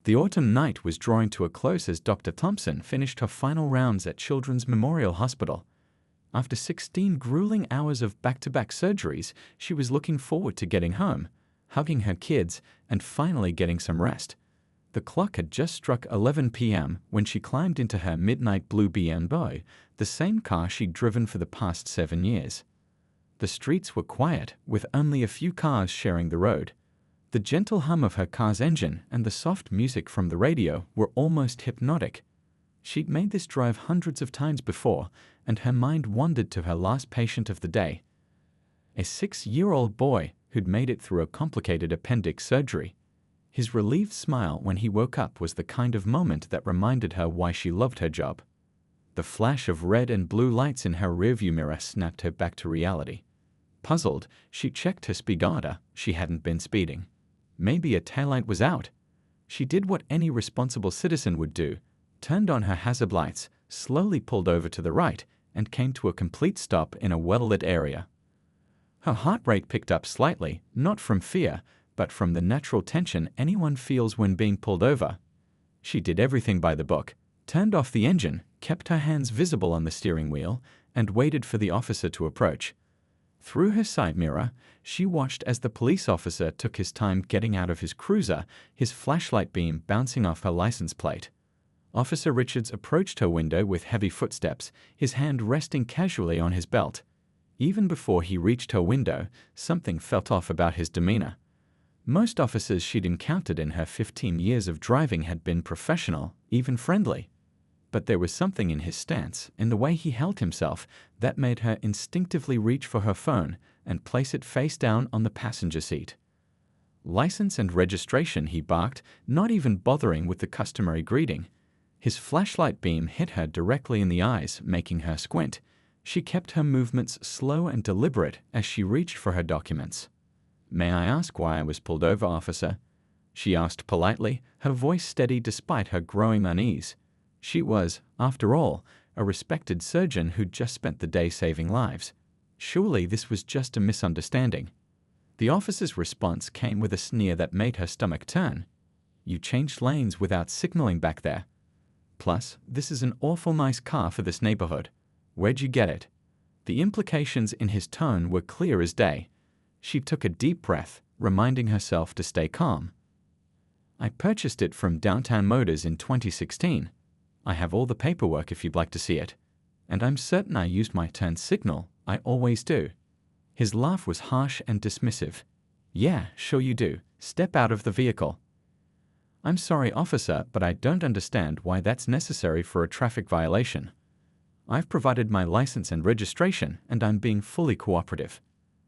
The autumn night was drawing to a close as Dr. Thompson finished her final rounds at Children's Memorial Hospital. After 16 grueling hours of back-to-back surgeries, she was looking forward to getting home, hugging her kids, and finally getting some rest. The clock had just struck 11 p.m. when she climbed into her midnight blue BMW, the same car she'd driven for the past 7 years. The streets were quiet, with only a few cars sharing the road. The gentle hum of her car's engine and the soft music from the radio were almost hypnotic. She'd made this drive hundreds of times before, and her mind wandered to her last patient of the day, a 6-year-old boy who'd made it through a complicated appendix surgery. His relieved smile when he woke up was the kind of moment that reminded her why she loved her job. The flash of red and blue lights in her rearview mirror snapped her back to reality. Puzzled, she checked her speedometer. She hadn't been speeding. Maybe a taillight was out. She did what any responsible citizen would do, turned on her hazard lights, slowly pulled over to the right, and came to a complete stop in a well-lit area. Her heart rate picked up slightly, not from fear, but from the natural tension anyone feels when being pulled over. She did everything by the book, turned off the engine, kept her hands visible on the steering wheel, and waited for the officer to approach. Through her side mirror, she watched as the police officer took his time getting out of his cruiser, his flashlight beam bouncing off her license plate. Officer Richards approached her window with heavy footsteps, his hand resting casually on his belt. Even before he reached her window, something felt off about his demeanor. Most officers she'd encountered in her 15 years of driving had been professional, even friendly. But there was something in his stance, in the way he held himself, that made her instinctively reach for her phone and place it face down on the passenger seat. "License and registration," he barked, not even bothering with the customary greeting. His flashlight beam hit her directly in the eyes, making her squint. She kept her movements slow and deliberate as she reached for her documents. "May I ask why I was pulled over, officer?" she asked politely, her voice steady despite her growing unease. She was, after all, a respected surgeon who'd just spent the day saving lives. Surely this was just a misunderstanding. The officer's response came with a sneer that made her stomach turn. "You changed lanes without signaling back there. Plus, this is an awful nice car for this neighborhood. Where'd you get it?" The implications in his tone were clear as day. She took a deep breath, reminding herself to stay calm. "I purchased it from Downtown Motors in 2016. I have all the paperwork if you'd like to see it. And I'm certain I used my turn signal. I always do." His laugh was harsh and dismissive. "Yeah, sure you do. Step out of the vehicle." "I'm sorry, officer, but I don't understand why that's necessary for a traffic violation. I've provided my license and registration, and I'm being fully cooperative."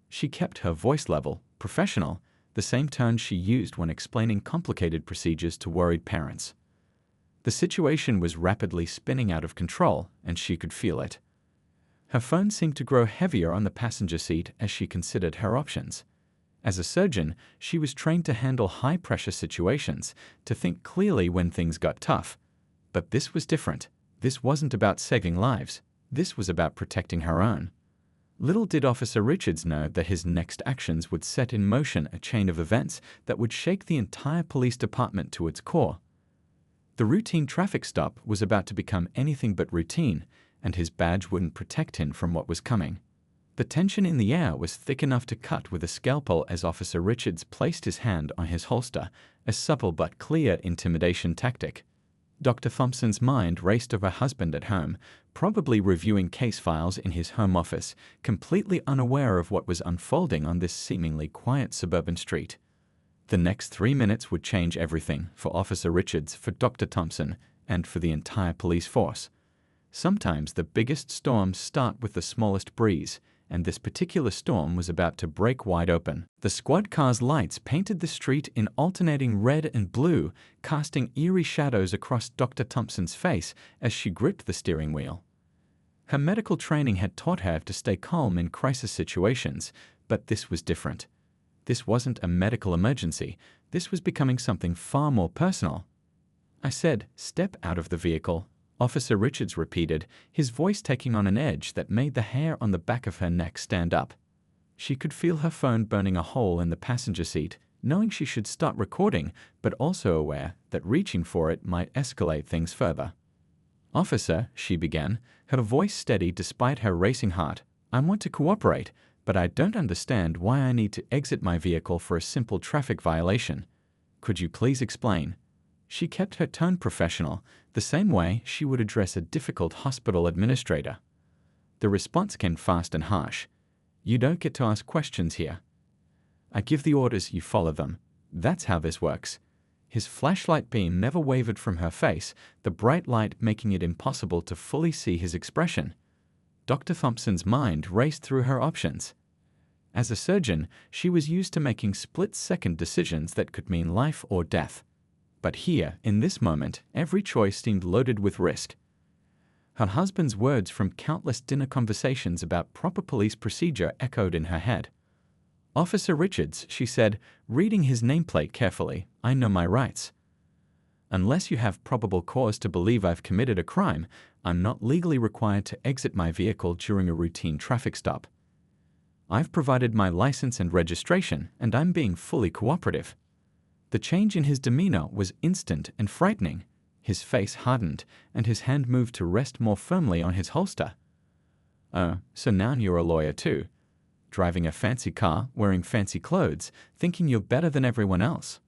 She kept her voice level, professional, the same tone she used when explaining complicated procedures to worried parents. The situation was rapidly spinning out of control, and she could feel it. Her phone seemed to grow heavier on the passenger seat as she considered her options. As a surgeon, she was trained to handle high-pressure situations, to think clearly when things got tough. But this was different. This wasn't about saving lives. This was about protecting her own. Little did Officer Richards know that his next actions would set in motion a chain of events that would shake the entire police department to its core. The routine traffic stop was about to become anything but routine, and his badge wouldn't protect him from what was coming. The tension in the air was thick enough to cut with a scalpel as Officer Richards placed his hand on his holster, a supple but clear intimidation tactic. Dr. Thompson's mind raced to her husband at home, probably reviewing case files in his home office, completely unaware of what was unfolding on this seemingly quiet suburban street. The next 3 minutes would change everything for Officer Richards, for Dr. Thompson, and for the entire police force. Sometimes the biggest storms start with the smallest breeze, and this particular storm was about to break wide open. The squad car's lights painted the street in alternating red and blue, casting eerie shadows across Dr. Thompson's face as she gripped the steering wheel. Her medical training had taught her to stay calm in crisis situations, but this was different. This wasn't a medical emergency. This was becoming something far more personal. "I said, step out of the vehicle," Officer Richards repeated, his voice taking on an edge that made the hair on the back of her neck stand up. She could feel her phone burning a hole in the passenger seat, knowing she should start recording, but also aware that reaching for it might escalate things further. "Officer," she began, her voice steady despite her racing heart, "I want to cooperate, but I don't understand why I need to exit my vehicle for a simple traffic violation. Could you please explain?" She kept her tone professional, the same way she would address a difficult hospital administrator. The response came fast and harsh. "You don't get to ask questions here. I give the orders, you follow them. That's how this works." His flashlight beam never wavered from her face, the bright light making it impossible to fully see his expression. Dr. Thompson's mind raced through her options. As a surgeon, she was used to making split-second decisions that could mean life or death. But here, in this moment, every choice seemed loaded with risk. Her husband's words from countless dinner conversations about proper police procedure echoed in her head. "Officer Richards," she said, reading his nameplate carefully, "I know my rights. Unless you have probable cause to believe I've committed a crime, I'm not legally required to exit my vehicle during a routine traffic stop. I've provided my license and registration, and I'm being fully cooperative." The change in his demeanor was instant and frightening. His face hardened, and his hand moved to rest more firmly on his holster. "Oh, so now you're a lawyer too. Driving a fancy car, wearing fancy clothes, thinking you're better than everyone else."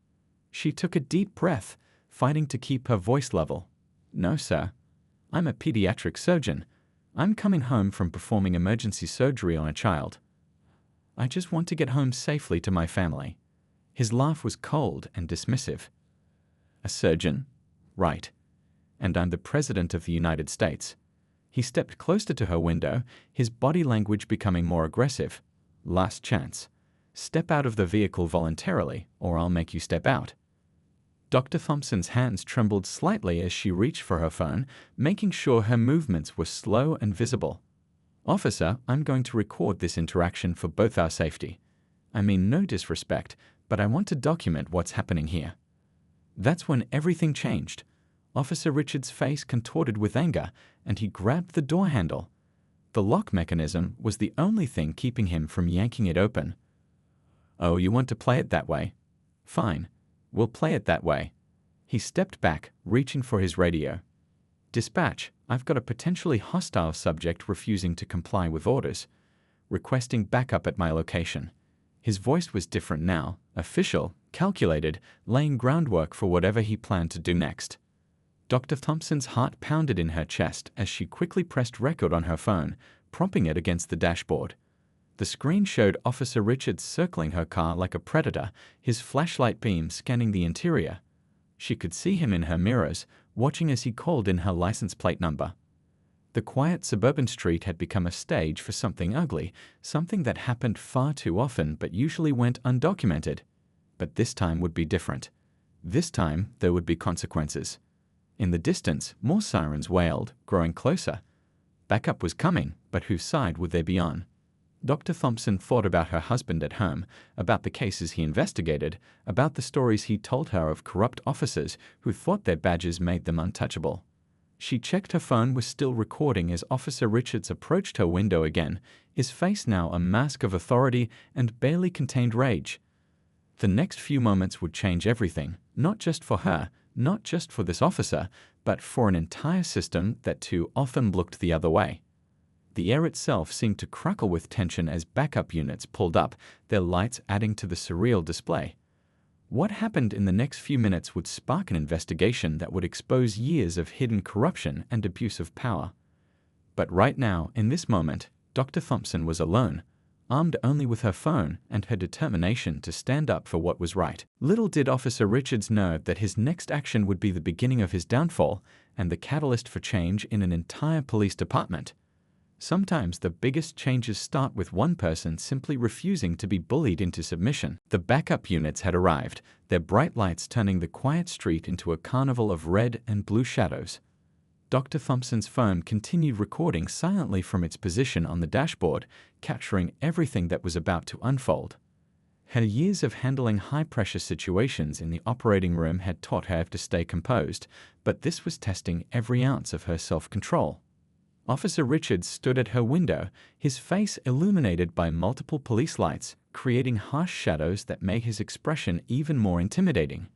She took a deep breath, fighting to keep her voice level. "No, sir. I'm a pediatric surgeon. I'm coming home from performing emergency surgery on a child. I just want to get home safely to my family." His laugh was cold and dismissive. "A surgeon? Right. And I'm the President of the United States." He stepped closer to her window, his body language becoming more aggressive. "Last chance. Step out of the vehicle voluntarily, or I'll make you step out." Dr. Thompson's hands trembled slightly as she reached for her phone, making sure her movements were slow and visible. "Officer, I'm going to record this interaction for both our safety. I mean no disrespect, but I want to document what's happening here." That's when everything changed. Officer Richards' face contorted with anger, and he grabbed the door handle. The lock mechanism was the only thing keeping him from yanking it open. "Oh, you want to play it that way? Fine. We'll play it that way." He stepped back, reaching for his radio. "Dispatch, I've got a potentially hostile subject refusing to comply with orders. Requesting backup at my location." His voice was different now, official, calculated, laying groundwork for whatever he planned to do next. Dr. Thompson's heart pounded in her chest as she quickly pressed record on her phone, propping it against the dashboard. The screen showed Officer Richards circling her car like a predator, his flashlight beam scanning the interior. She could see him in her mirrors, watching as he called in her license plate number. The quiet suburban street had become a stage for something ugly, something that happened far too often but usually went undocumented. But this time would be different. This time there would be consequences. In the distance, more sirens wailed, growing closer. Backup was coming, but whose side would they be on? Dr. Thompson thought about her husband at home, about the cases he investigated, about the stories he told her of corrupt officers who thought their badges made them untouchable. She checked her phone was still recording as Officer Richards approached her window again, his face now a mask of authority and barely contained rage. The next few moments would change everything, not just for her, not just for this officer, but for an entire system that too often looked the other way. The air itself seemed to crackle with tension as backup units pulled up, their lights adding to the surreal display. What happened in the next few minutes would spark an investigation that would expose years of hidden corruption and abuse of power. But right now, in this moment, Dr. Thompson was alone, armed only with her phone and her determination to stand up for what was right. Little did Officer Richards know that his next action would be the beginning of his downfall and the catalyst for change in an entire police department. Sometimes the biggest changes start with one person simply refusing to be bullied into submission. The backup units had arrived, their bright lights turning the quiet street into a carnival of red and blue shadows. Dr. Thompson's phone continued recording silently from its position on the dashboard, capturing everything that was about to unfold. Her years of handling high-pressure situations in the operating room had taught her to stay composed, but this was testing every ounce of her self-control. Officer Richards stood at her window, his face illuminated by multiple police lights, creating harsh shadows that made his expression even more intimidating.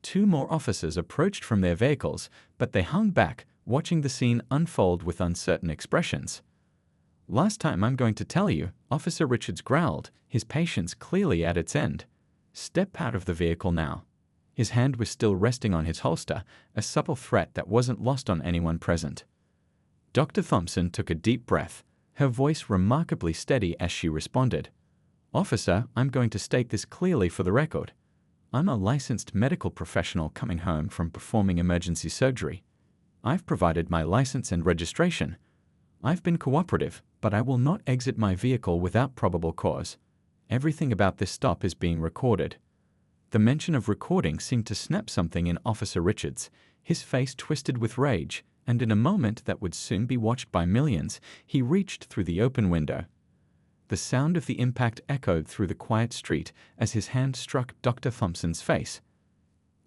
2 more officers approached from their vehicles, but they hung back, watching the scene unfold with uncertain expressions. "Last time I'm going to tell you," Officer Richards growled, his patience clearly at its end. "Step out of the vehicle now." His hand was still resting on his holster, a subtle threat that wasn't lost on anyone present. Dr. Thompson took a deep breath, her voice remarkably steady as she responded. "Officer, I'm going to state this clearly for the record. I'm a licensed medical professional coming home from performing emergency surgery. I've provided my license and registration. I've been cooperative, but I will not exit my vehicle without probable cause. Everything about this stop is being recorded." The mention of recording seemed to snap something in Officer Richards. His face twisted with rage, and in a moment that would soon be watched by millions, he reached through the open window. The sound of the impact echoed through the quiet street as his hand struck Dr. Thompson's face.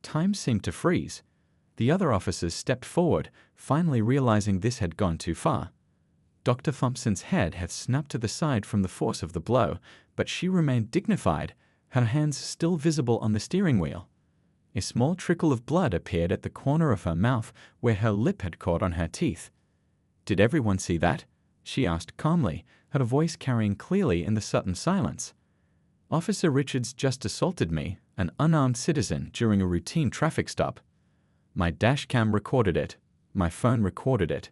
Time seemed to freeze. The other officers stepped forward, finally realizing this had gone too far. Dr. Thompson's head had snapped to the side from the force of the blow, but she remained dignified, her hands still visible on the steering wheel. A small trickle of blood appeared at the corner of her mouth where her lip had caught on her teeth. "Did everyone see that?" she asked calmly, her voice carrying clearly in the sudden silence. "Officer Richards just assaulted me, an unarmed citizen, during a routine traffic stop. My dash cam recorded it, my phone recorded it,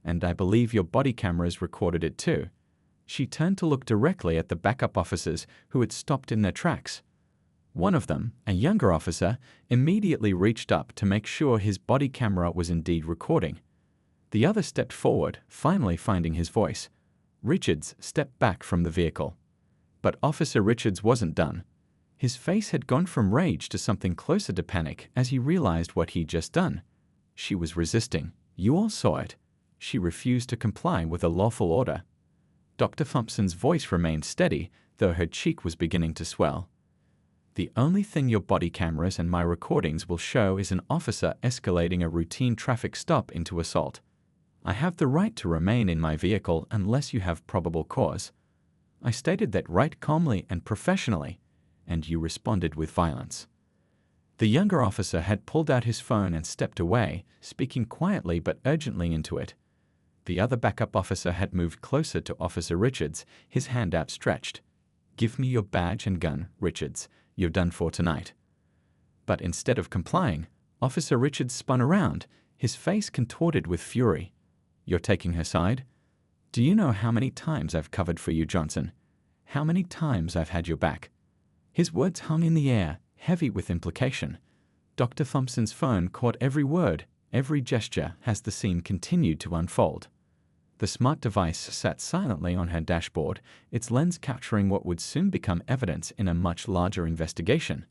and I believe your body cameras recorded it too." She turned to look directly at the backup officers who had stopped in their tracks. One of them, a younger officer, immediately reached up to make sure his body camera was indeed recording. The other stepped forward, finally finding his voice. Richards stepped back from the vehicle. But Officer Richards wasn't done. His face had gone from rage to something closer to panic as he realized what he'd just done. She was resisting. You all saw it. She refused to comply with a lawful order. Dr. Thompson's voice remained steady, though her cheek was beginning to swell. "The only thing your body cameras and my recordings will show is an officer escalating a routine traffic stop into assault. I have the right to remain in my vehicle unless you have probable cause. I stated that right calmly and professionally, and you responded with violence." The younger officer had pulled out his phone and stepped away, speaking quietly but urgently into it. The other backup officer had moved closer to Officer Richards, his hand outstretched. "Give me your badge and gun, Richards. You're done for tonight." But instead of complying, Officer Richards spun around, his face contorted with fury. "You're taking her side? Do you know how many times I've covered for you, Johnson? How many times I've had your back?" His words hung in the air, heavy with implication. Dr. Thompson's phone caught every word, every gesture as the scene continued to unfold. The smart device sat silently on her dashboard, its lens capturing what would soon become evidence in a much larger investigation.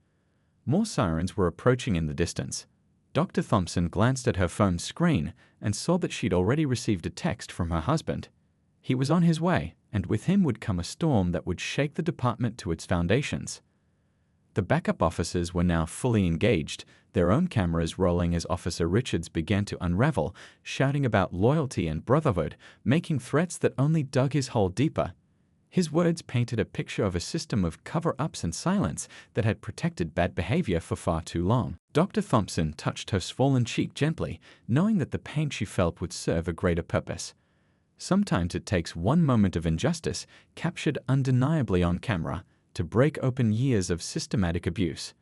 More sirens were approaching in the distance. Dr. Thompson glanced at her phone's screen and saw that she'd already received a text from her husband. He was on his way, and with him would come a storm that would shake the department to its foundations. The backup officers were now fully engaged, their own cameras rolling as Officer Richards began to unravel, shouting about loyalty and brotherhood, making threats that only dug his hole deeper. His words painted a picture of a system of cover-ups and silence that had protected bad behavior for far too long. Dr. Thompson touched her swollen cheek gently, knowing that the pain she felt would serve a greater purpose. Sometimes it takes one moment of injustice, captured undeniably on camera, to break open years of systematic abuse.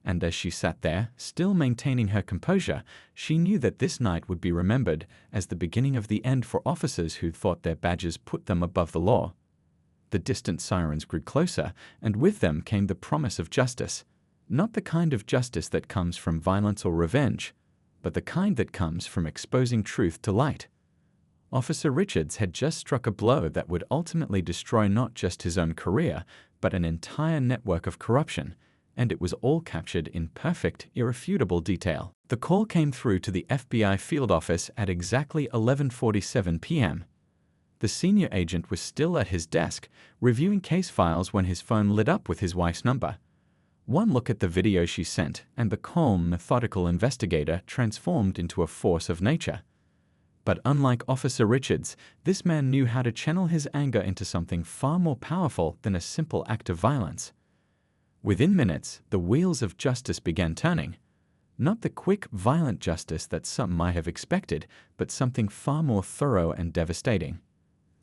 And as she sat there, still maintaining her composure, she knew that this night would be remembered as the beginning of the end for officers who thought their badges put them above the law. The distant sirens grew closer, and with them came the promise of justice. Not the kind of justice that comes from violence or revenge, but the kind that comes from exposing truth to light. Officer Richards had just struck a blow that would ultimately destroy not just his own career, but an entire network of corruption, and it was all captured in perfect, irrefutable detail. The call came through to the FBI field office at exactly 11:47 p.m. The senior agent was still at his desk, reviewing case files when his phone lit up with his wife's number. One look at the video she sent, and the calm, methodical investigator transformed into a force of nature. But unlike Officer Richards, this man knew how to channel his anger into something far more powerful than a simple act of violence. Within minutes, the wheels of justice began turning. Not the quick, violent justice that some might have expected, but something far more thorough and devastating.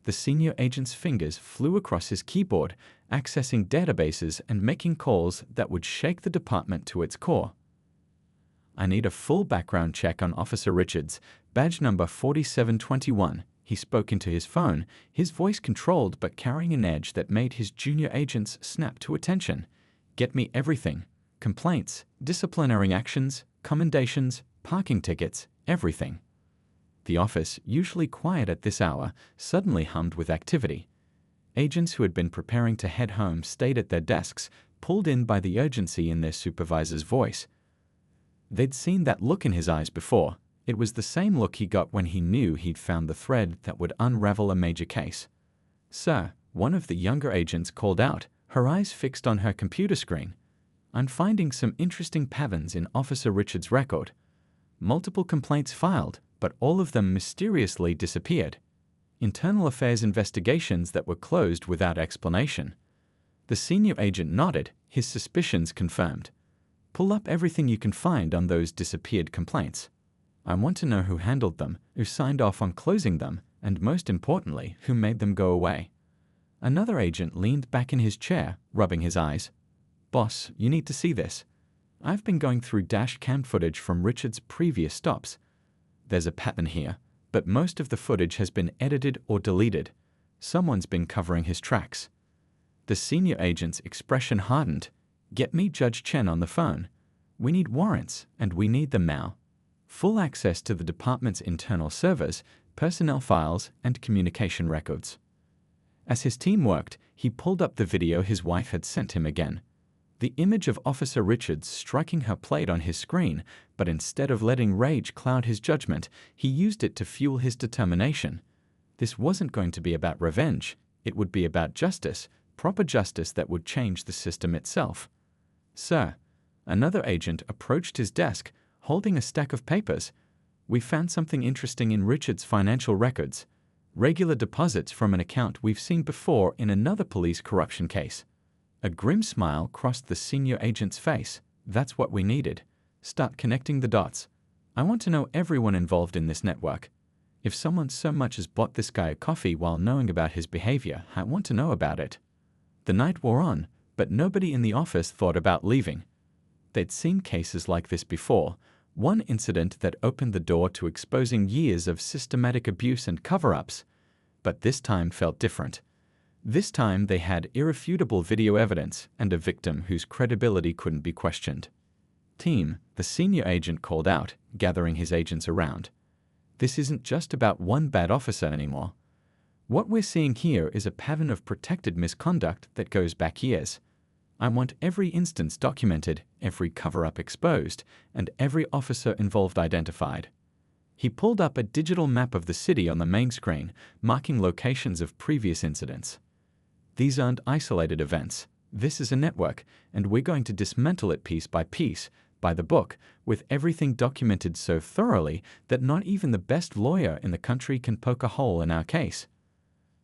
The senior agent's fingers flew across his keyboard, accessing databases and making calls that would shake the department to its core. "I need a full background check on Officer Richards, badge number 4721. He spoke into his phone, his voice controlled but carrying an edge that made his junior agents snap to attention. "Get me everything. Complaints, disciplinary actions, commendations, parking tickets, everything." The office, usually quiet at this hour, suddenly hummed with activity. Agents who had been preparing to head home stayed at their desks, pulled in by the urgency in their supervisor's voice. They'd seen that look in his eyes before. It was the same look he got when he knew he'd found the thread that would unravel a major case. "Sir," one of the younger agents called out, her eyes fixed on her computer screen. "I'm finding some interesting patterns in Officer Richards' record. Multiple complaints filed, but all of them mysteriously disappeared. Internal affairs investigations that were closed without explanation." The senior agent nodded, his suspicions confirmed. "Pull up everything you can find on those disappeared complaints. I want to know who handled them, who signed off on closing them, and most importantly, who made them go away." Another agent leaned back in his chair, rubbing his eyes. "Boss, you need to see this. I've been going through dash cam footage from Richard's previous stops. There's a pattern here, but most of the footage has been edited or deleted. Someone's been covering his tracks." The senior agent's expression hardened. "Get me Judge Chen on the phone. We need warrants, and we need them now. Full access to the department's internal servers, personnel files, and communication records." As his team worked, he pulled up the video his wife had sent him again. The image of Officer Richards striking her played on his screen, but instead of letting rage cloud his judgment, he used it to fuel his determination. This wasn't going to be about revenge. It would be about justice, proper justice that would change the system itself. "Sir," another agent approached his desk, holding a stack of papers. "We found something interesting in Richard's financial records. Regular deposits from an account we've seen before in another police corruption case." A grim smile crossed the senior agent's face. "That's what we needed. Start connecting the dots. I want to know everyone involved in this network. If someone so much as bought this guy a coffee while knowing about his behavior, I want to know about it." The night wore on, but nobody in the office thought about leaving. They'd seen cases like this before, one incident that opened the door to exposing years of systematic abuse and cover-ups. But this time felt different. This time they had irrefutable video evidence and a victim whose credibility couldn't be questioned. "Team," the senior agent called out, gathering his agents around. "This isn't just about one bad officer anymore. What we're seeing here is a pattern of protected misconduct that goes back years. I want every instance documented, every cover-up exposed, and every officer involved identified." He pulled up a digital map of the city on the main screen, marking locations of previous incidents. "These aren't isolated events. This is a network, and we're going to dismantle it piece by piece, by the book, with everything documented so thoroughly that not even the best lawyer in the country can poke a hole in our case."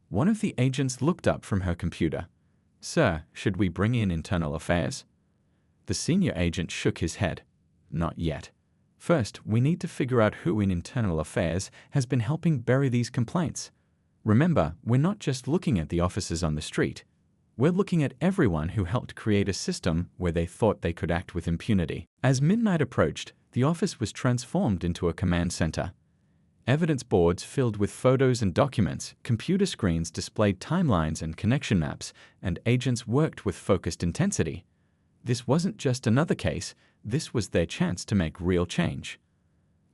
One of the agents looked up from her computer. "Sir, should we bring in internal affairs?" The senior agent shook his head. "Not yet. First, we need to figure out who in internal affairs has been helping bury these complaints. Remember, we're not just looking at the officers on the street. We're looking at everyone who helped create a system where they thought they could act with impunity." As midnight approached, the office was transformed into a command center. Evidence boards filled with photos and documents, computer screens displayed timelines and connection maps, and agents worked with focused intensity. This wasn't just another case, this was their chance to make real change.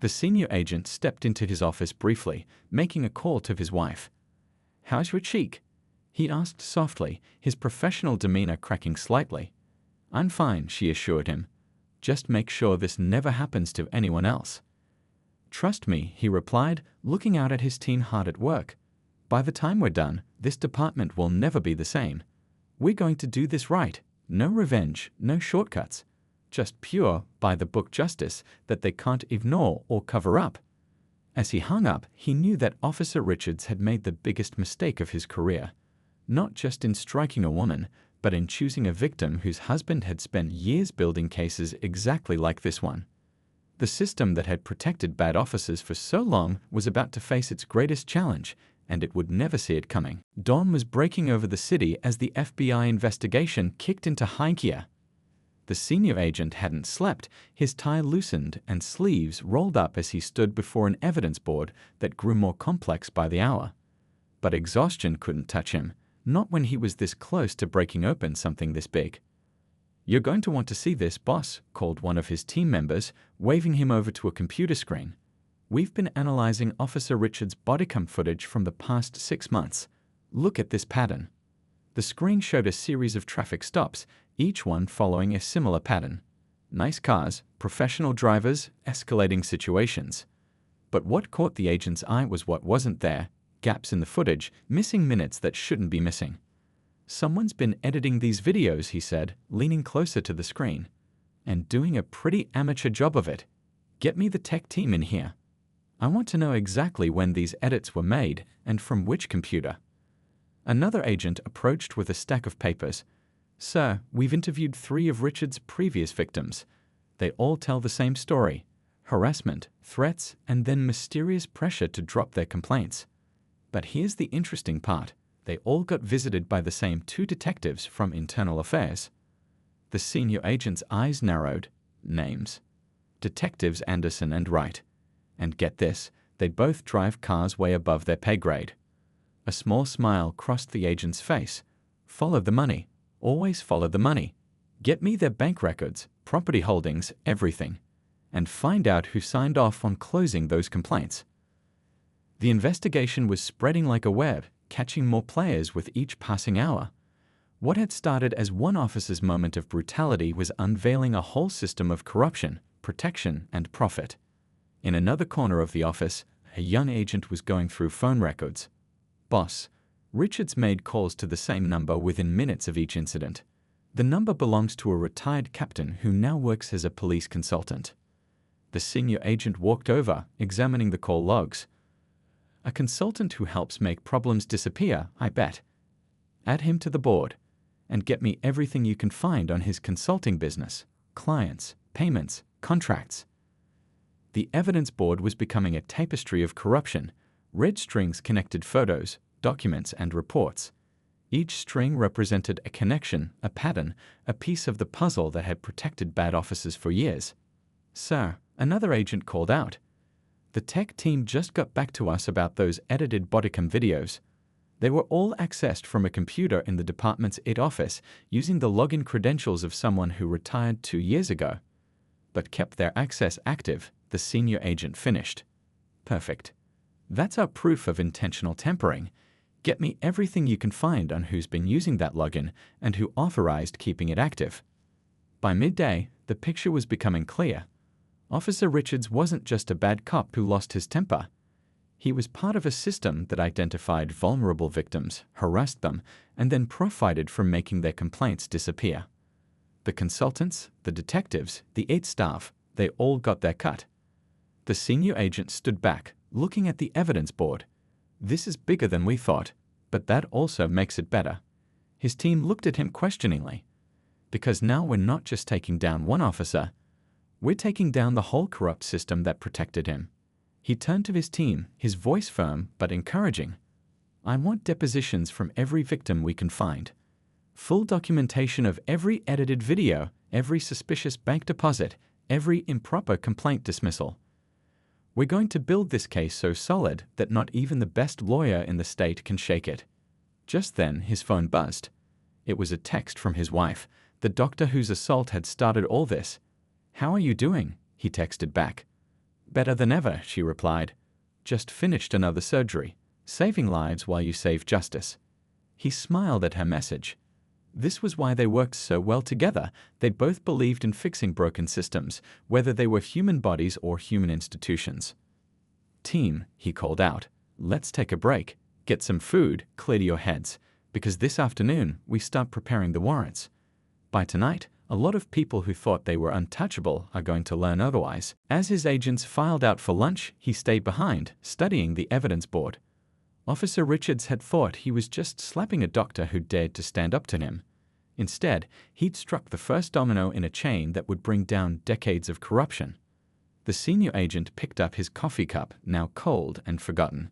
The senior agent stepped into his office briefly, making a call to his wife. "How's your cheek?" he asked softly, his professional demeanor cracking slightly. "I'm fine," she assured him. "Just make sure this never happens to anyone else." "Trust me," he replied, looking out at his team hard at work. "By the time we're done, this department will never be the same. We're going to do this right. No revenge, no shortcuts. Just pure, by-the-book justice that they can't ignore or cover up." As he hung up, he knew that Officer Richards had made the biggest mistake of his career, not just in striking a woman, but in choosing a victim whose husband had spent years building cases exactly like this one. The system that had protected bad officers for so long was about to face its greatest challenge, and it would never see it coming. Dawn was breaking over the city as the FBI investigation kicked into high gear. The senior agent hadn't slept, his tie loosened and sleeves rolled up as he stood before an evidence board that grew more complex by the hour. But exhaustion couldn't touch him, not when he was this close to breaking open something this big. "You're going to want to see this, boss," called one of his team members, waving him over to a computer screen. "We've been analyzing Officer Richards' bodycam footage from the past 6 months. Look at this pattern." The screen showed a series of traffic stops, each one following a similar pattern. Nice cars, professional drivers, escalating situations. But what caught the agent's eye was what wasn't there: gaps in the footage, missing minutes that shouldn't be missing. "Someone's been editing these videos," he said, leaning closer to the screen. "And doing a pretty amateur job of it. Get me the tech team in here. I want to know exactly when these edits were made and from which computer." Another agent approached with a stack of papers. "Sir, we've interviewed 3 of Richard's previous victims. They all tell the same story: harassment, threats, and then mysterious pressure to drop their complaints. But here's the interesting part. They all got visited by the same 2 detectives from Internal Affairs." The senior agent's eyes narrowed. Names: Detectives Anderson and Wright. And get this, they both drive cars way above their pay grade. A small smile crossed the agent's face. "Follow the money. Always follow the money. Get me their bank records, property holdings, everything. And find out who signed off on closing those complaints." The investigation was spreading like a web, catching more players with each passing hour. What had started as one officer's moment of brutality was unveiling a whole system of corruption, protection, and profit. In another corner of the office, a young agent was going through phone records. "Boss, Richards made calls to the same number within minutes of each incident. The number belongs to a retired captain who now works as a police consultant." The senior agent walked over, examining the call logs. "A consultant who helps make problems disappear, I bet. Add him to the board, and get me everything you can find on his consulting business: clients, payments, contracts." The evidence board was becoming a tapestry of corruption. Red strings connected photos, documents, and reports. Each string represented a connection, a pattern, a piece of the puzzle that had protected bad officers for years. "Sir," another agent called out, "the tech team just got back to us about those edited bodycam videos. They were all accessed from a computer in the department's IT office using the login credentials of someone who retired 2 years ago, but kept their access active," the senior agent finished. "Perfect. That's our proof of intentional tampering. Get me everything you can find on who's been using that login and who authorized keeping it active." By midday, the picture was becoming clear. Officer Richards wasn't just a bad cop who lost his temper. He was part of a system that identified vulnerable victims, harassed them, and then profited from making their complaints disappear. The consultants, the detectives, the IT staff, they all got their cut. The senior agent stood back, looking at the evidence board. "This is bigger than we thought, but that also makes it better." His team looked at him questioningly. "Because now we're not just taking down one officer, we're taking down the whole corrupt system that protected him." He turned to his team, his voice firm but encouraging. "I want depositions from every victim we can find. Full documentation of every edited video, every suspicious bank deposit, every improper complaint dismissal. We're going to build this case so solid that not even the best lawyer in the state can shake it." Just then, his phone buzzed. It was a text from his wife, the doctor whose assault had started all this. "How are you doing?" he texted back. "Better than ever," she replied. "Just finished another surgery. Saving lives while you save justice." He smiled at her message. This was why they worked so well together. They both believed in fixing broken systems, whether they were human bodies or human institutions. "Team," he called out, "let's take a break, get some food, clear your heads, because this afternoon we start preparing the warrants. By tonight, A lot of people who thought they were untouchable are going to learn otherwise. As his agents filed out for lunch, he stayed behind, studying the evidence board. Officer Richards had thought he was just slapping a doctor who dared to stand up to him. Instead, he'd struck the first domino in a chain that would bring down decades of corruption. The senior agent picked up his coffee cup, now cold and forgotten.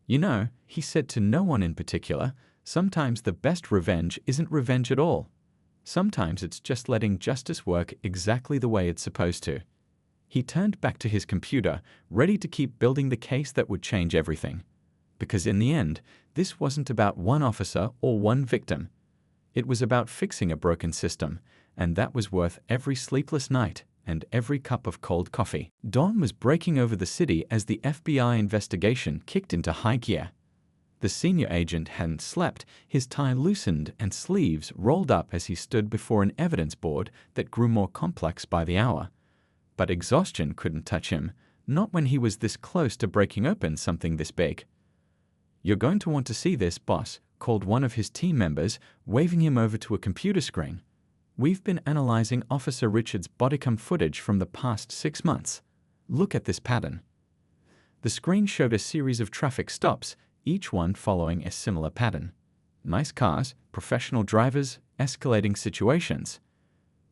You know, he said to no one in particular, sometimes the best revenge isn't revenge at all. Sometimes it's just letting justice work exactly the way it's supposed to. He turned back to his computer, ready to keep building the case that would change everything. Because in the end, this wasn't about one officer or one victim. It was about fixing a broken system, and that was worth every sleepless night and every cup of cold coffee. Dawn was breaking over the city as the FBI investigation kicked into high gear. The senior agent hadn't slept, his tie loosened and sleeves rolled up as he stood before an evidence board that grew more complex by the hour. But exhaustion couldn't touch him, not when he was this close to breaking open something this big. "You're going to want to see this, boss," called one of his team members, waving him over to a computer screen. "We've been analyzing Officer Richards' bodycam footage from the past 6 months. Look at this pattern." The screen showed a series of traffic stops, each one following a similar pattern. Nice cars, professional drivers, escalating situations.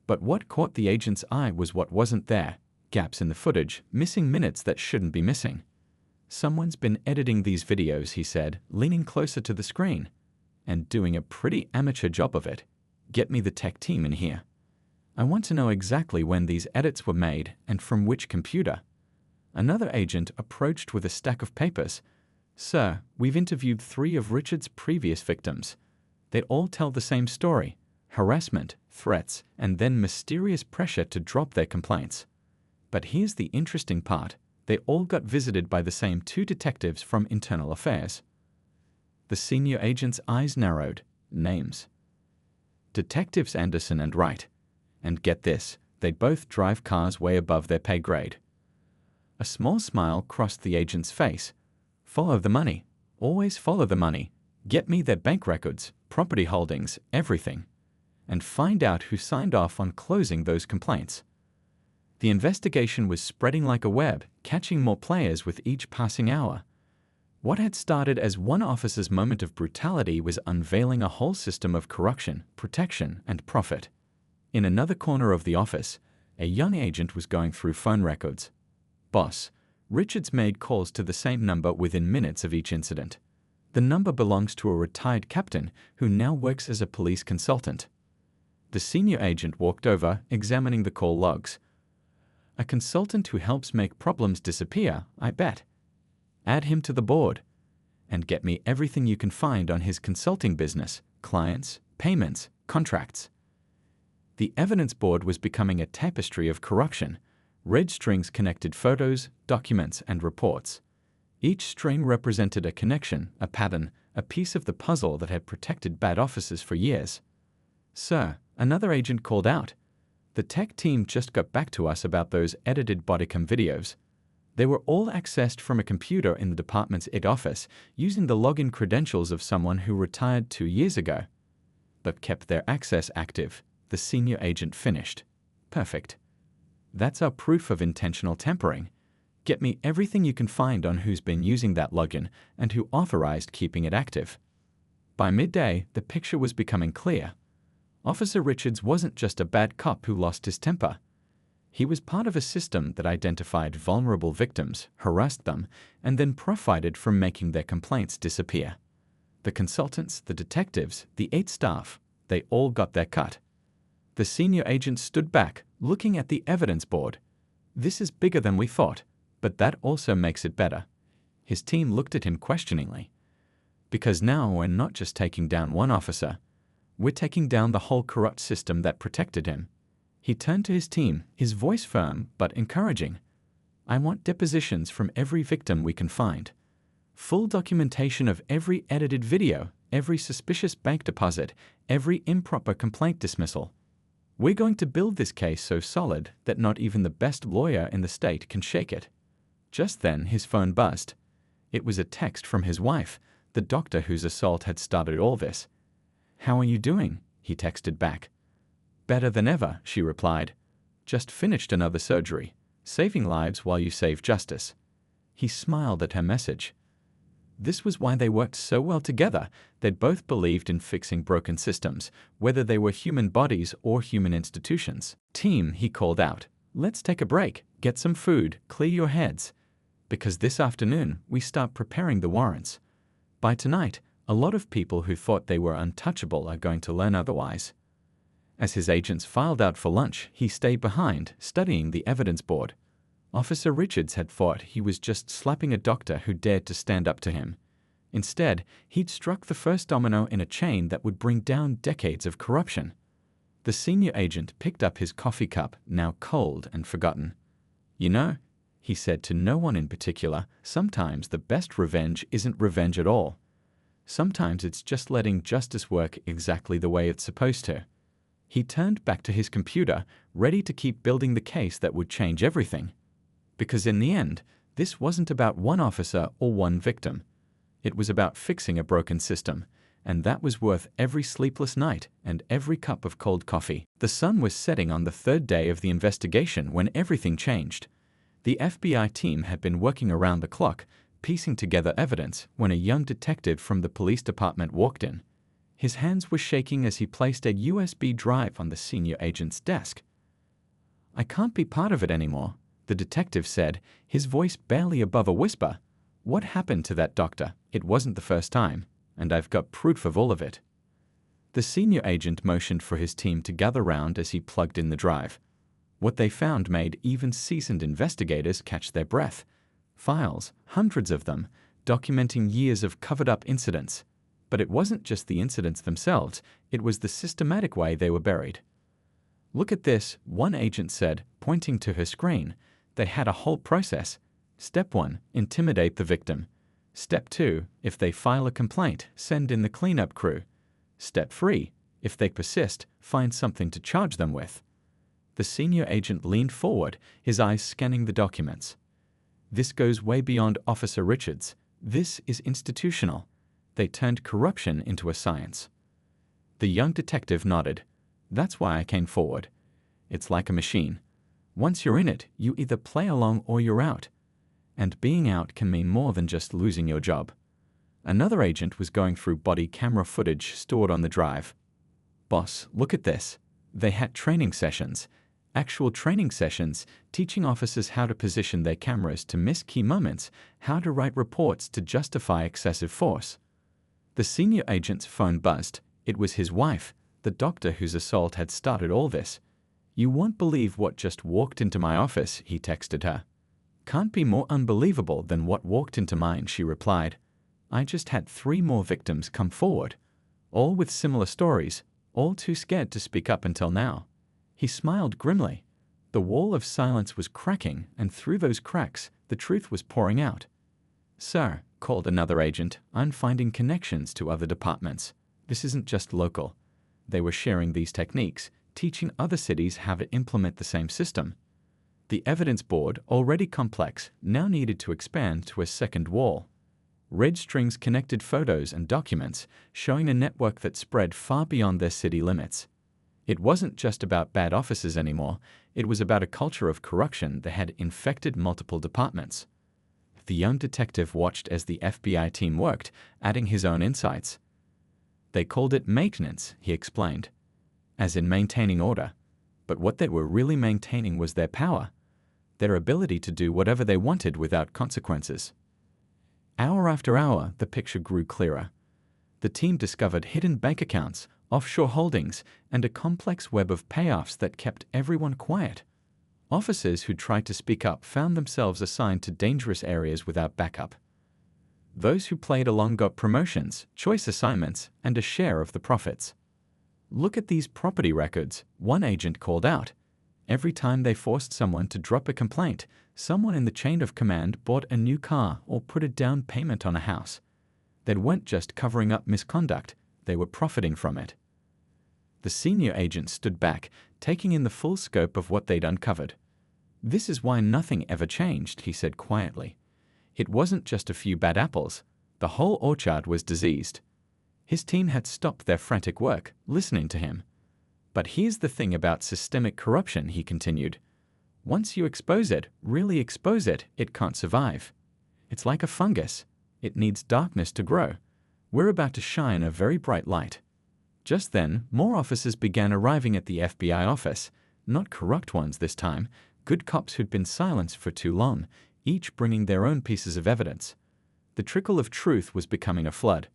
But what caught the agent's eye was what wasn't there: gaps in the footage, missing minutes that shouldn't be missing. "Someone's been editing these videos," he said, leaning closer to the screen. "And doing a pretty amateur job of it. Get me the tech team in here. I want to know exactly when these edits were made and from which computer." Another agent approached with a stack of papers. "Sir, we've interviewed 3 of Richard's previous victims. They all tell the same story: harassment, threats, and then mysterious pressure to drop their complaints. But here's the interesting part. They all got visited by the same 2 detectives from Internal Affairs." The senior agent's eyes narrowed. Names: Detectives Anderson and Wright. And get this, they'd both drive cars way above their pay grade. A small smile crossed the agent's face. "Follow the money. Always follow the money. Get me their bank records, property holdings, everything. And find out who signed off on closing those complaints." The investigation was spreading like a web, catching more players with each passing hour. What had started as one officer's moment of brutality was unveiling a whole system of corruption, protection, and profit. In another corner of the office, a young agent was going through phone records. "Boss, Richards made calls to the same number within minutes of each incident. The number belongs to a retired captain who now works as a police consultant." The senior agent walked over, examining the call logs. "A consultant who helps make problems disappear, I bet. Add him to the board. And get me everything you can find on his consulting business: clients, payments, contracts." The evidence board was becoming a tapestry of corruption. Red strings connected photos, documents, and reports. Each string represented a connection, a pattern, a piece of the puzzle that had protected bad officers for years. "Sir," another agent called out, "the tech team just got back to us about those edited bodycam videos. They were all accessed from a computer in the department's id office using the login credentials of someone who retired 2 years ago. But kept their access active," the senior agent finished. "Perfect. That's our proof of intentional tampering. Get me everything you can find on who's been using that login and who authorized keeping it active." By midday, the picture was becoming clear. Officer Richards wasn't just a bad cop who lost his temper. He was part of a system that identified vulnerable victims, harassed them, and then profited from making their complaints disappear. The consultants, the detectives, the 8 staff, they all got their cut. The senior agent stood back, looking at the evidence board. "This is bigger than we thought, but that also makes it better." His team looked at him questioningly. "Because now we're not just taking down one officer. We're taking down the whole corrupt system that protected him." He turned to his team, his voice firm but encouraging. "I want depositions from every victim we can find. Full documentation of every edited video, every suspicious bank deposit, every improper complaint dismissal. We're going to build this case so solid that not even the best lawyer in the state can shake it." Just then his phone buzzed. It was a text from his wife, the doctor whose assault had started all this. "How are you doing?" he texted back. Better than ever, she replied. Just finished another surgery, saving lives while you save justice. He smiled at her message. This was why they worked so well together. They'd both believed in fixing broken systems, whether they were human bodies or human institutions. Team, he called out, let's take a break, get some food, clear your heads. Because this afternoon, we start preparing the warrants. By tonight, a lot of people who thought they were untouchable are going to learn otherwise. As his agents filed out for lunch, he stayed behind, studying the evidence board. Officer Richards had thought he was just slapping a doctor who dared to stand up to him. Instead, he'd struck the first domino in a chain that would bring down decades of corruption. The senior agent picked up his coffee cup, now cold and forgotten. You know, he said to no one in particular, sometimes the best revenge isn't revenge at all. Sometimes it's just letting justice work exactly the way it's supposed to. He turned back to his computer, ready to keep building the case that would change everything. Because in the end, this wasn't about one officer or one victim. It was about fixing a broken system, and that was worth every sleepless night and every cup of cold coffee. The sun was setting on the third day of the investigation when everything changed. The FBI team had been working around the clock, piecing together evidence, when a young detective from the police department walked in. His hands were shaking as he placed a USB drive on the senior agent's desk. I can't be part of it anymore, the detective said, his voice barely above a whisper. What happened to that doctor? It wasn't the first time, and I've got proof of all of it. The senior agent motioned for his team to gather round as he plugged in the drive. What they found made even seasoned investigators catch their breath. Files, hundreds of them, documenting years of covered-up incidents. But it wasn't just the incidents themselves, it was the systematic way they were buried. Look at this, one agent said, pointing to her screen. They had a whole process. Step 1, intimidate the victim. Step 2, if they file a complaint, send in the cleanup crew. Step 3, if they persist, find something to charge them with. The senior agent leaned forward, his eyes scanning the documents. This goes way beyond Officer Richards. This is institutional. They turned corruption into a science. The young detective nodded. That's why I came forward. It's like a machine. Once you're in it, you either play along or you're out. And being out can mean more than just losing your job. Another agent was going through body camera footage stored on the drive. Boss, look at this. They had training sessions. Actual training sessions, teaching officers how to position their cameras to miss key moments, how to write reports to justify excessive force. The senior agent's phone buzzed. It was his wife, the doctor whose assault had started all this. You won't believe what just walked into my office, he texted her. Can't be more unbelievable than what walked into mine, she replied. I just had 3 more victims come forward, all with similar stories, all too scared to speak up until now. He smiled grimly. The wall of silence was cracking, and through those cracks, the truth was pouring out. Sir, called another agent, I'm finding connections to other departments. This isn't just local. They were sharing these techniques, teaching other cities how to implement the same system. The evidence board, already complex, now needed to expand to a second wall. Red strings connected photos and documents, showing a network that spread far beyond their city limits. It wasn't just about bad officers anymore, it was about a culture of corruption that had infected multiple departments. The young detective watched as the FBI team worked, adding his own insights. They called it maintenance, he explained, as in maintaining order. But what they were really maintaining was their power, their ability to do whatever they wanted without consequences. Hour after hour, the picture grew clearer. The team discovered hidden bank accounts, offshore holdings, and a complex web of payoffs that kept everyone quiet. Officers who tried to speak up found themselves assigned to dangerous areas without backup. Those who played along got promotions, choice assignments, and a share of the profits. Look at these property records, one agent called out. Every time they forced someone to drop a complaint, someone in the chain of command bought a new car or put a down payment on a house. They weren't just covering up misconduct, they were profiting from it. The senior agent stood back, taking in the full scope of what they'd uncovered. This is why nothing ever changed, he said quietly. It wasn't just a few bad apples. The whole orchard was diseased. His team had stopped their frantic work, listening to him. But here's the thing about systemic corruption, he continued. Once you expose it, really expose it, it can't survive. It's like a fungus. It needs darkness to grow. We're about to shine a very bright light. Just then, more officers began arriving at the FBI office, not corrupt ones this time, good cops who'd been silenced for too long, each bringing their own pieces of evidence. The trickle of truth was becoming a flood.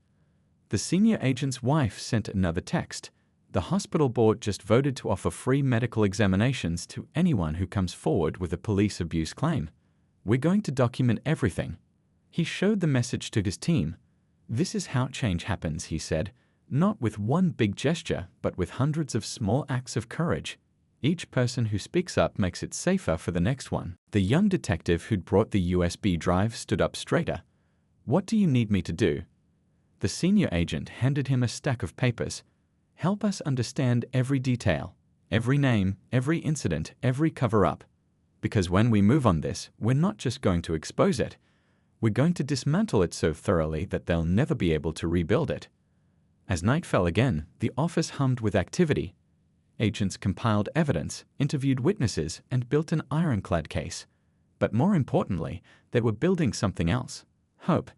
The senior agent's wife sent another text. The hospital board just voted to offer free medical examinations to anyone who comes forward with a police abuse claim. We're going to document everything. He showed the message to his team. This is how change happens, he said, not with one big gesture, but with hundreds of small acts of courage. Each person who speaks up makes it safer for the next one. The young detective who'd brought the USB drive stood up straighter. What do you need me to do? The senior agent handed him a stack of papers. Help us understand every detail, every name, every incident, every cover-up. Because when we move on this, we're not just going to expose it. We're going to dismantle it so thoroughly that they'll never be able to rebuild it. As night fell again, the office hummed with activity. Agents compiled evidence, interviewed witnesses, and built an ironclad case. But more importantly, they were building something else. Hope.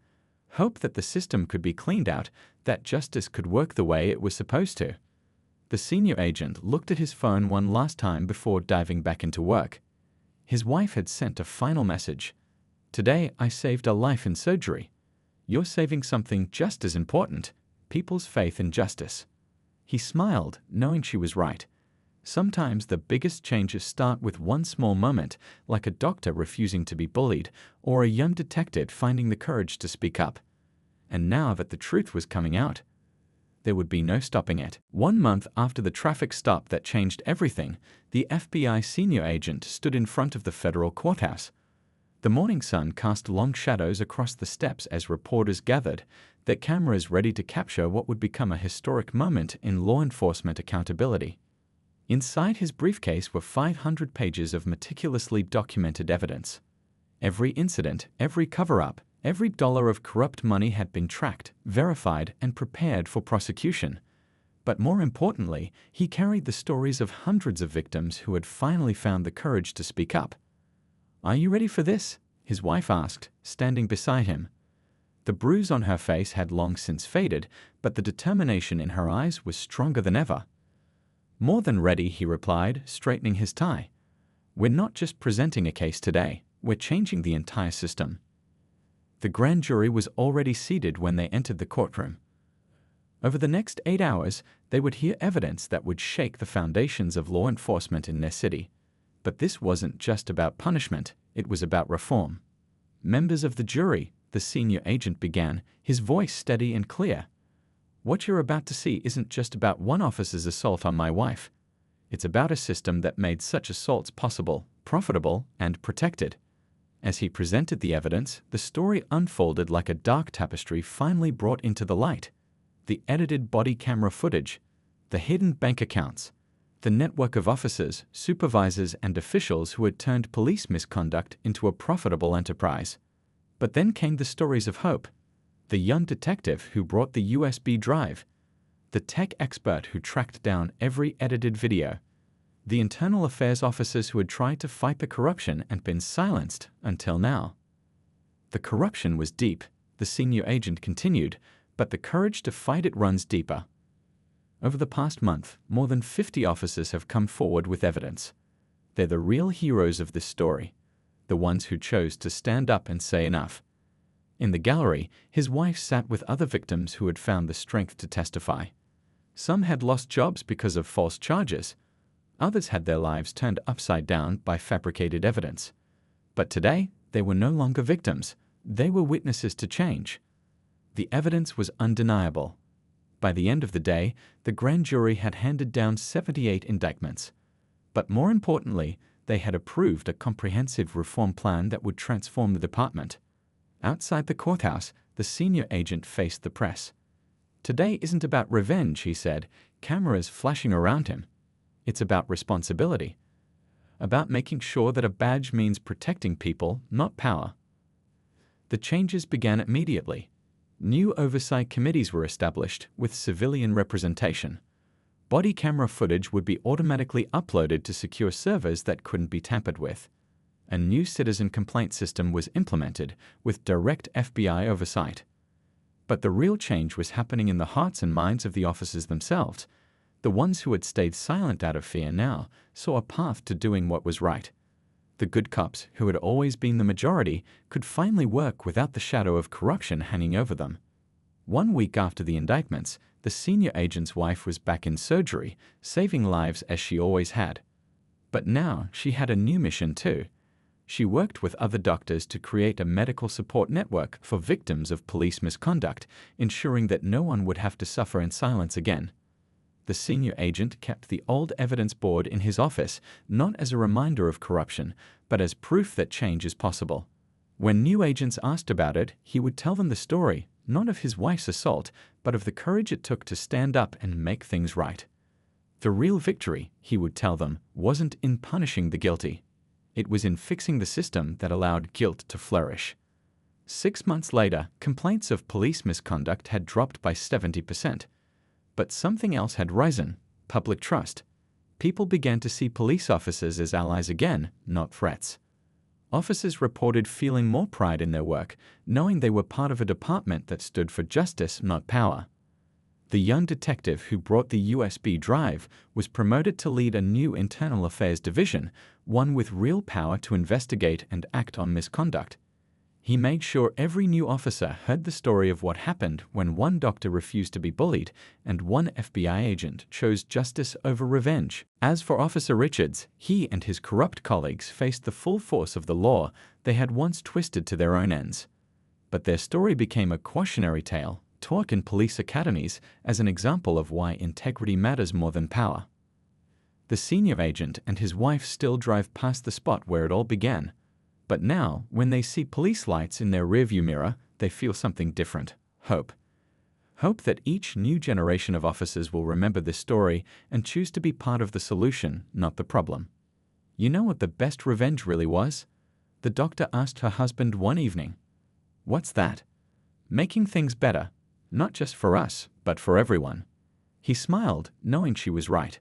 Hope that the system could be cleaned out, that justice could work the way it was supposed to. The senior agent looked at his phone one last time before diving back into work. His wife had sent a final message. Today, I saved a life in surgery. You're saving something just as important, people's faith in justice. He smiled, knowing she was right. Sometimes the biggest changes start with one small moment, like a doctor refusing to be bullied, or a young detective finding the courage to speak up. And now that the truth was coming out, there would be no stopping it. 1 month after the traffic stop that changed everything, the FBI senior agent stood in front of the federal courthouse. The morning sun cast long shadows across the steps as reporters gathered, their cameras ready to capture what would become a historic moment in law enforcement accountability. Inside his briefcase were 500 pages of meticulously documented evidence. Every incident, every cover-up, every dollar of corrupt money had been tracked, verified, and prepared for prosecution. But more importantly, he carried the stories of hundreds of victims who had finally found the courage to speak up. "Are you ready for this?" his wife asked, standing beside him. The bruise on her face had long since faded, but the determination in her eyes was stronger than ever. "More than ready," he replied, straightening his tie. "We're not just presenting a case today, we're changing the entire system." The grand jury was already seated when they entered the courtroom. Over the next 8 hours, they would hear evidence that would shake the foundations of law enforcement in their city. But this wasn't just about punishment, it was about reform. "Members of the jury," the senior agent began, his voice steady and clear. "What you're about to see isn't just about one officer's assault on my wife. It's about a system that made such assaults possible, profitable, and protected." As he presented the evidence, the story unfolded like a dark tapestry finally brought into the light. The edited body camera footage, the hidden bank accounts, the network of officers, supervisors, and officials who had turned police misconduct into a profitable enterprise. But then came the stories of hope. The young detective who brought the USB drive, the tech expert who tracked down every edited video, the internal affairs officers who had tried to fight the corruption and been silenced until now. The corruption was deep, the senior agent continued, but the courage to fight it runs deeper. Over the past month, more than 50 officers have come forward with evidence. They're the real heroes of this story, the ones who chose to stand up and say enough. In the gallery, his wife sat with other victims who had found the strength to testify. Some had lost jobs because of false charges. Others had their lives turned upside down by fabricated evidence. But today, they were no longer victims. They were witnesses to change. The evidence was undeniable. By the end of the day, the grand jury had handed down 78 indictments. But more importantly, they had approved a comprehensive reform plan that would transform the department. Outside the courthouse, the senior agent faced the press. "Today isn't about revenge," he said, cameras flashing around him. "It's about responsibility. About making sure that a badge means protecting people, not power." The changes began immediately. New oversight committees were established with civilian representation. Body camera footage would be automatically uploaded to secure servers that couldn't be tampered with. A new citizen complaint system was implemented with direct FBI oversight. But the real change was happening in the hearts and minds of the officers themselves. The ones who had stayed silent out of fear now saw a path to doing what was right. The good cops, who had always been the majority, could finally work without the shadow of corruption hanging over them. 1 week after the indictments, the senior agent's wife was back in surgery, saving lives as she always had. But now she had a new mission too. She worked with other doctors to create a medical support network for victims of police misconduct, ensuring that no one would have to suffer in silence again. The senior agent kept the old evidence board in his office, not as a reminder of corruption, but as proof that change is possible. When new agents asked about it, he would tell them the story, not of his wife's assault, but of the courage it took to stand up and make things right. The real victory, he would tell them, wasn't in punishing the guilty. It was in fixing the system that allowed guilt to flourish. 6 months later, complaints of police misconduct had dropped by 70%. But something else had risen: public trust. People began to see police officers as allies again, not threats. Officers reported feeling more pride in their work, knowing they were part of a department that stood for justice, not power. The young detective who brought the USB drive was promoted to lead a new internal affairs division, one with real power to investigate and act on misconduct. He made sure every new officer heard the story of what happened when one doctor refused to be bullied and one FBI agent chose justice over revenge. As for Officer Richards, he and his corrupt colleagues faced the full force of the law they had once twisted to their own ends. But their story became a cautionary tale, taught in police academies as an example of why integrity matters more than power. The senior agent and his wife still drive past the spot where it all began. But now, when they see police lights in their rearview mirror, they feel something different: hope. Hope that each new generation of officers will remember this story and choose to be part of the solution, not the problem. You know what the best revenge really was? The doctor asked her husband one evening. What's that? Making things better, not just for us, but for everyone. He smiled, knowing she was right.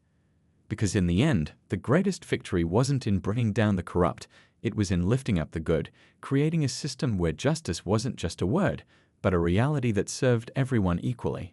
Because in the end, the greatest victory wasn't in bringing down the corrupt, it was in lifting up the good, creating a system where justice wasn't just a word, but a reality that served everyone equally.